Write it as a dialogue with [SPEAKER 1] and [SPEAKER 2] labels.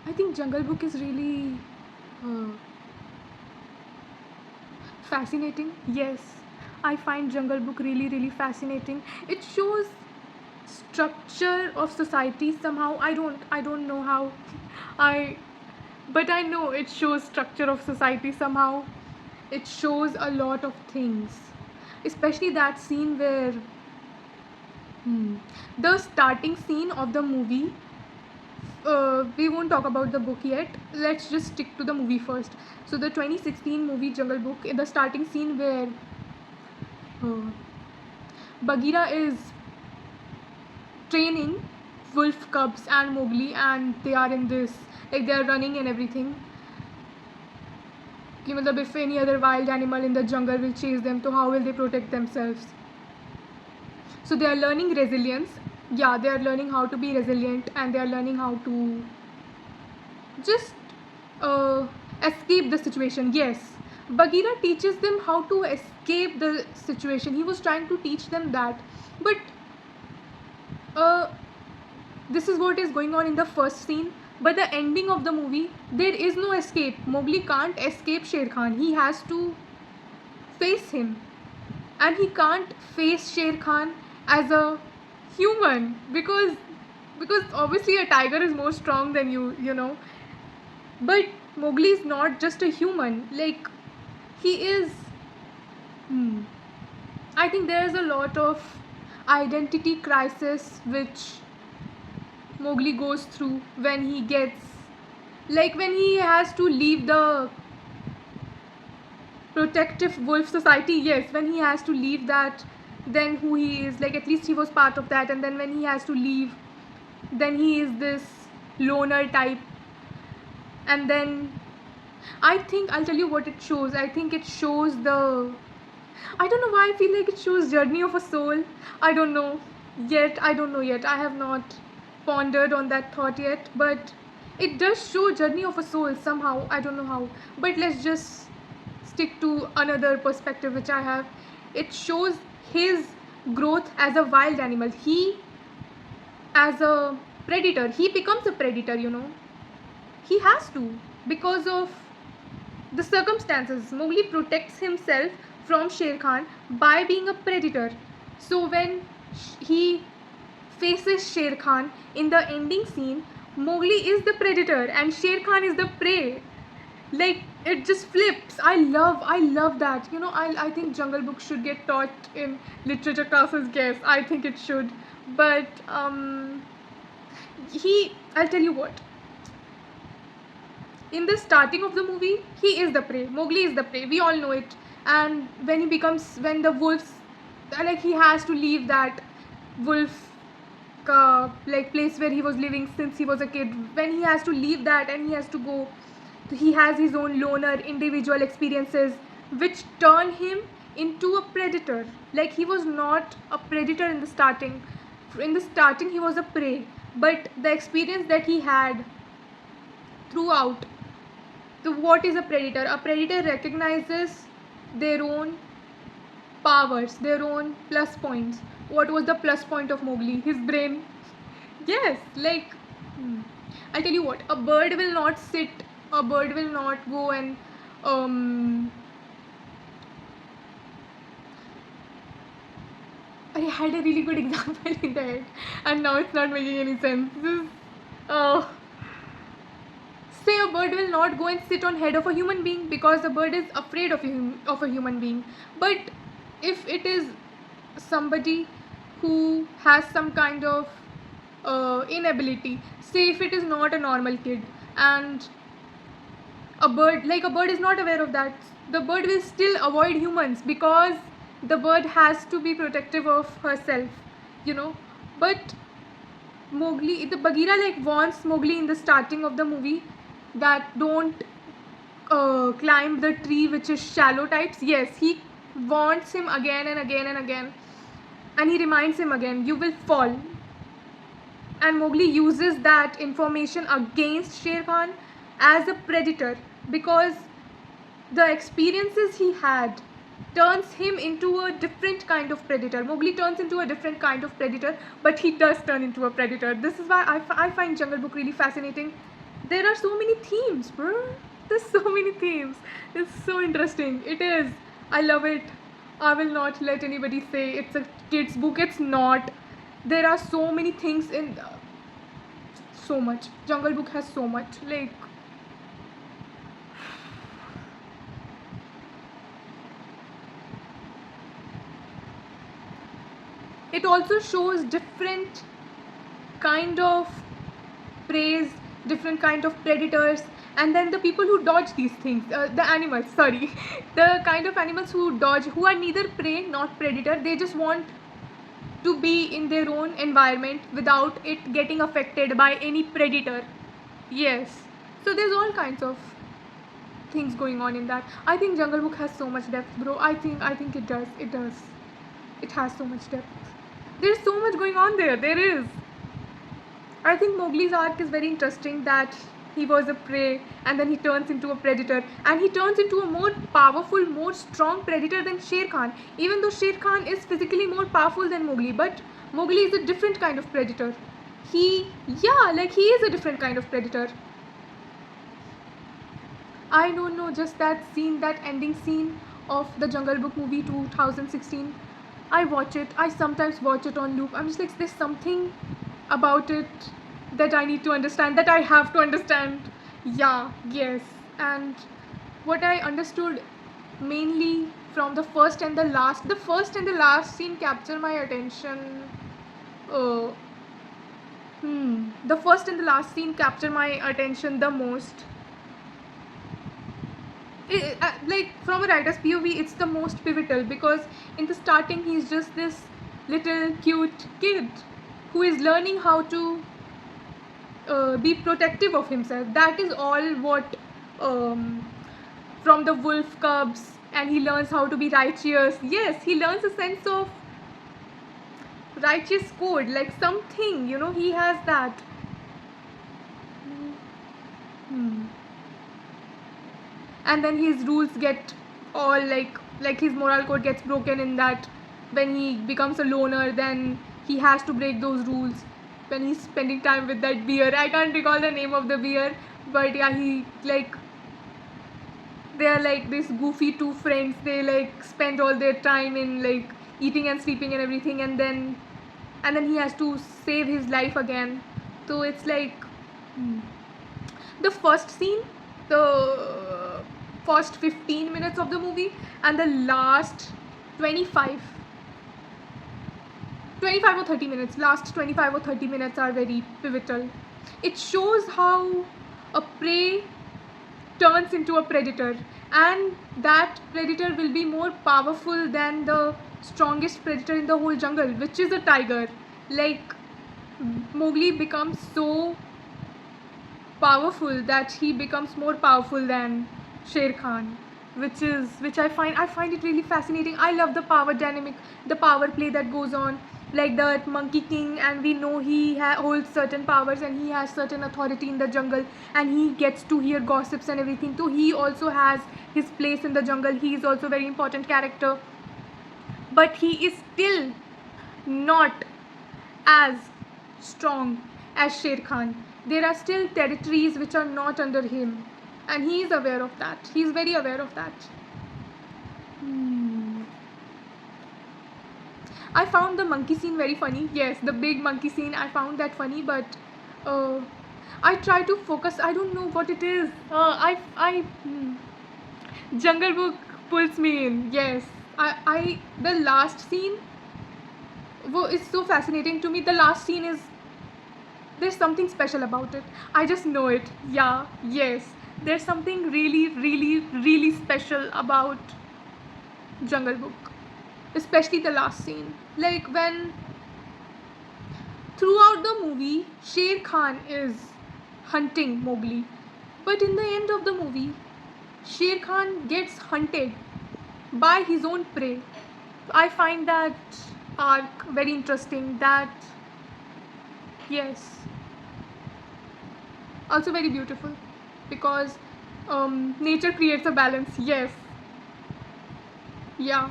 [SPEAKER 1] I think Jungle Book is really uh, fascinating. Yes, I find Jungle Book really, really fascinating. It shows structure of society somehow. I don't know how. I but I know it shows structure of society somehow. It shows a lot of things, especially that scene where the starting scene of the movie. We won't talk about the book yet. Let's just stick to the movie first. So the 2016 movie Jungle Book, in the starting scene where uh, Bagheera is training wolf cubs and Mowgli, and they are in this, like they are running and everything. कि मतलब if any other wild animal in the jungle will chase them, so how will they protect themselves? So they are learning resilience. Yeah, they are learning how to be resilient, and they are learning how to just uh, escape the situation. Yes, Bagheera teaches them how to escape the situation. He was trying to teach them that, but uh, this is what is going on in the first scene. But the ending of the movie, there is no escape. Mowgli can't escape Sher Khan. He has to face him, and he can't face Sher Khan as a human, because obviously a tiger is more strong than you know. But Mowgli is not just a human. Like he is. Hmm, I think there is a lot of identity crisis which Mowgli goes through when he gets, like when he has to leave the protective wolf society. Yes, when he has to leave that, then who he is, like at least he was part of that, and then when he has to leave, then he is this loner type. And then I think I'll tell you what it shows. I think it shows the, I don't know why I feel like it shows journey of a soul. I don't know yet. I don't know yet. I have not pondered on that thought yet, but it does show journey of a soul somehow. I don't know how. But let's just stick to another perspective which I have. It shows his growth as a wild animal. He, as a predator, he becomes a predator. He has to, because of the circumstances. Mowgli protects himself from Sher Khan by being a predator. So when he faces Sher Khan in the ending scene, Mowgli is the predator and Sher Khan is the prey. Like it just flips. I love that. I think Jungle Book should get taught in literature classes. Yes, I think it should. But I'll tell you what, in the starting of the movie, he is the prey. Mowgli is the prey. We all know it. And when the wolves, like he has to leave that wolf like place where he was living since he was a kid. When he has to leave that and he has to go, he has his own loner individual experiences which turn him into a predator. Like he was not a predator in the starting. In the starting, he was a prey. But the experience that he had throughout. So, what is a predator? A predator recognizes their own powers, their own plus points. What was the plus point of Mowgli? His brain. Yes, like I'll tell you what. A bird will not sit. A bird will not go and um. I had a really good example in the head, and now it's not making any sense. This is, uh, say a bird will not go and sit on head of a human being because the bird is afraid of a human being. But if it is somebody who has some kind of inability, say if it is not a normal kid, and a bird is not aware of that, the bird will still avoid humans because the bird has to be protective of herself. But the Bagheera like warns Mowgli in the starting of the movie that don't climb the tree which is shallow types. Yes, he warns him again and again and again, and he reminds him again, you will fall. And Mowgli uses that information against Sher Khan as a predator because the experiences he had turns him into a different kind of predator. Mowgli turns into a different kind of predator, but he does turn into a predator. This is why I find Jungle Book really fascinating. There are so many themes, bro. There's so many themes. It's so interesting. It is. I love it. I will not let anybody say it's a kid's book. It's not. There are so many things in. So much. Jungle Book has so much. Like, it also shows different kind of preys, different kind of predators, and then the people who dodge these things, the animals, sorry, the kind of animals who dodge, who are neither prey not predator, they just want to be in their own environment without it getting affected by any predator. Yes. So there's all kinds of things going on in that. I think Jungle Book has so much depth, bro. I think it does. It does. It has so much depth. There's so much going on there. There is. I think Mowgli's arc is very interesting, that he was a prey and then he turns into a predator, and he turns into a more powerful, more strong predator than Sher Khan. Even though Sher Khan is physically more powerful than Mowgli, but Mowgli is a different kind of predator. Yeah, like he is a different kind of predator. I don't know, just that scene, that ending scene of the Jungle Book movie 2016. I watch it. I sometimes watch it on loop. I'm just like, there's something about it that I need to understand, that I have to understand. Yeah, yes. And what I understood mainly from the first and the last scene capture my attention. Uh, the first and the last scene capture my attention the most. Like from a writer's POV, it's the most pivotal, because in the starting he's just this little cute kid who is learning how to be protective of himself. That is all what from the wolf cubs, and he learns how to be righteous. Yes, he learns a sense of righteous code, like something, he has that. Hmm. And then his rules get all like his moral code gets broken, in that when he becomes a loner, then he has to break those rules when he's spending time with that bear. I can't recall the name of the bear, but yeah, he like, they are like this goofy two friends. They like spend all their time in like eating and sleeping and everything, and then he has to save his life again. So it's like, the first scene, the first 15 minutes of the movie, and the last 25 25 or 30 minutes, last 25 or 30 minutes are very pivotal. It shows how a prey turns into a predator, and that predator will be more powerful than the strongest predator in the whole jungle, which is a tiger. Like, Mowgli becomes so powerful that he becomes more powerful than Sher Khan, which I find it really fascinating. I love the power dynamic, the power play that goes on, like that Monkey King, and we know he holds certain powers and he has certain authority in the jungle, and he gets to hear gossips and everything. So he also has his place in the jungle. He is also a very important character, but he is still not as strong as Sher Khan. There are still territories which are not under him, and he is aware of that. He is very aware of that. I found the monkey scene very funny. Yes, the big monkey scene, I found that funny, but uh, I try to focus. I don't know what it is. Jungle Book pulls me in. Yes, the last scene is so fascinating to me. The last scene is, there's something special about it. I just know it. Yeah, yes. There's something really, really, really special about Jungle Book, especially the last scene. Like, when throughout the movie, Sher Khan is hunting Mowgli, but in the end of the movie, Sher Khan gets hunted by his own prey. I find that arc very interesting. That, yes, also very beautiful, because nature creates a balance. Yes, yeah.